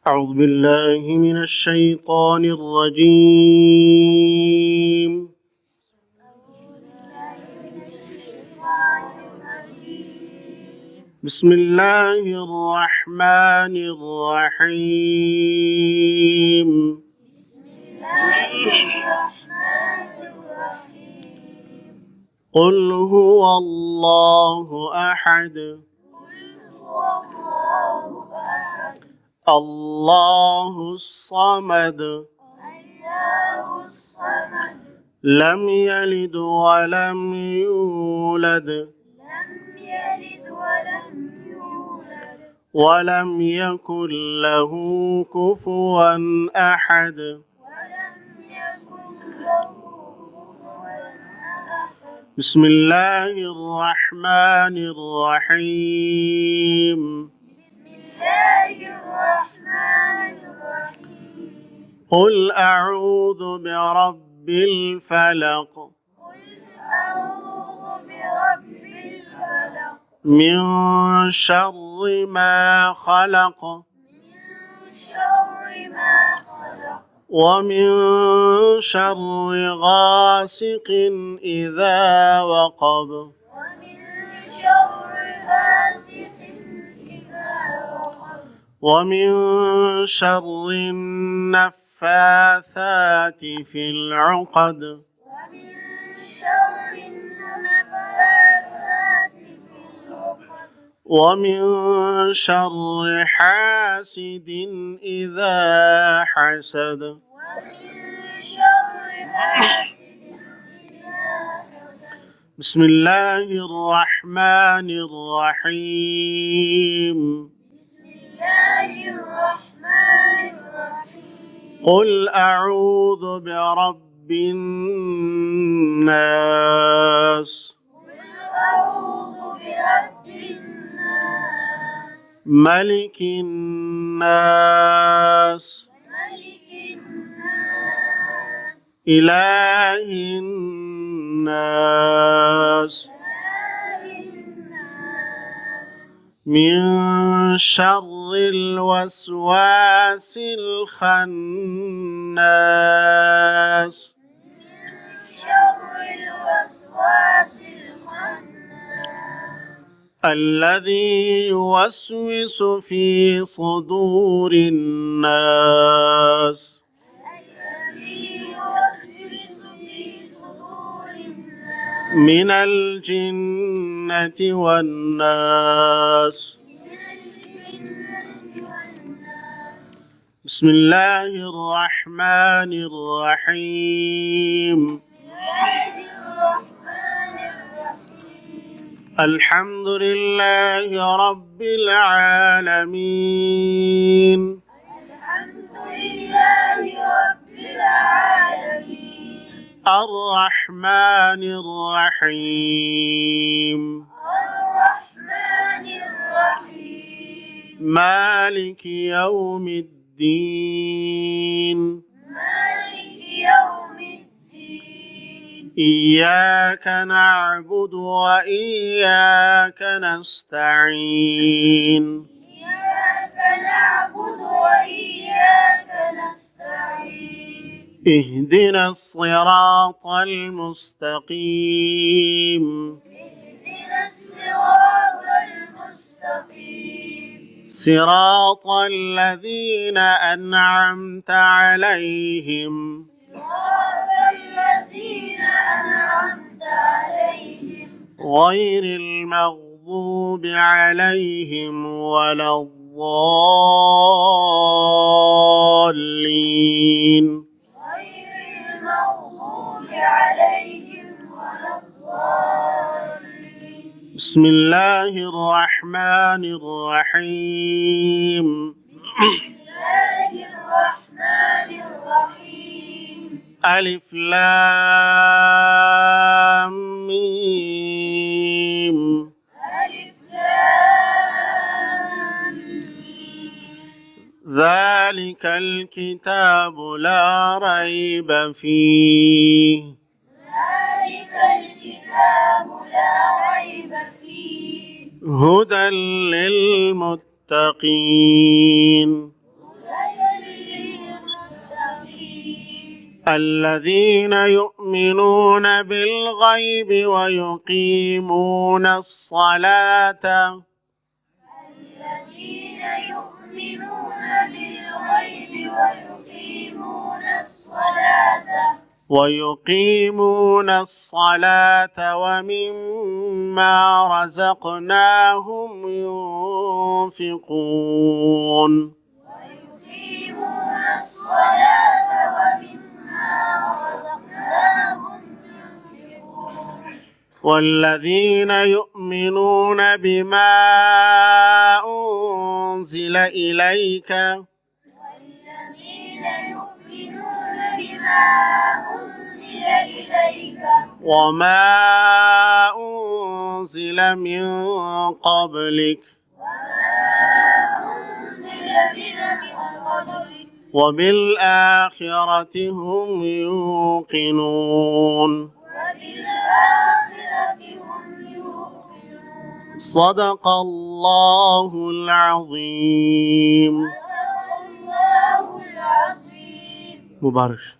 أعوذ بالله من الشيطان الرجيم. بسم الله الرحمن الرحيم. قل هو الله أحد الله الصمد لم يلد ولم يولد ولم يكن له كفوا أحد. بسم الله الرحمن الرحيم. قل أعوذ برب الفلق من شر ما خلق ومن شر غاسق إذا وقب ومن شر النفاثات في العقد ومن شر حاسد إذا حسد. بسم الله الرحمن الرحيم. قل أعوذ برب الناس ملك الناس إله الناس من شر الوسواس الخناس الذي يوسوس في صدور الناس من الجنة والناس. بسم الله الرحمن الرحيم. الحمد لله رب العالمين الرحمن الرحيم مالك يوم الدين إياك نعبد وإياك نستعين اهدنا الصراط المستقيم صراط الذين أنعمت عليهم غير المغضوب عليهم ولا الضالين. بسم الله الرحمن الرحيم. ألف لام ميم ذلك الكتاب لا ريب فيه هدى للمتقين الذين يؤمنون بالغيب ويقيمون الصلاة الذين يؤمنون بالغيب ويقيمون الصلاة ومما رزقناهم ينفقون ويقيمون الصلاة ومما رزقناهم ينفقون والذين يؤمنون بما أنزل إليك والذين يؤمنون بما أنزل إليك وما أنزل من قبلك أنزل من قبلك وبالآخرة هم يوقنون وبالآخرة هم يوقنون صدق الله العظيم. صدق الله العظيم. مبارك.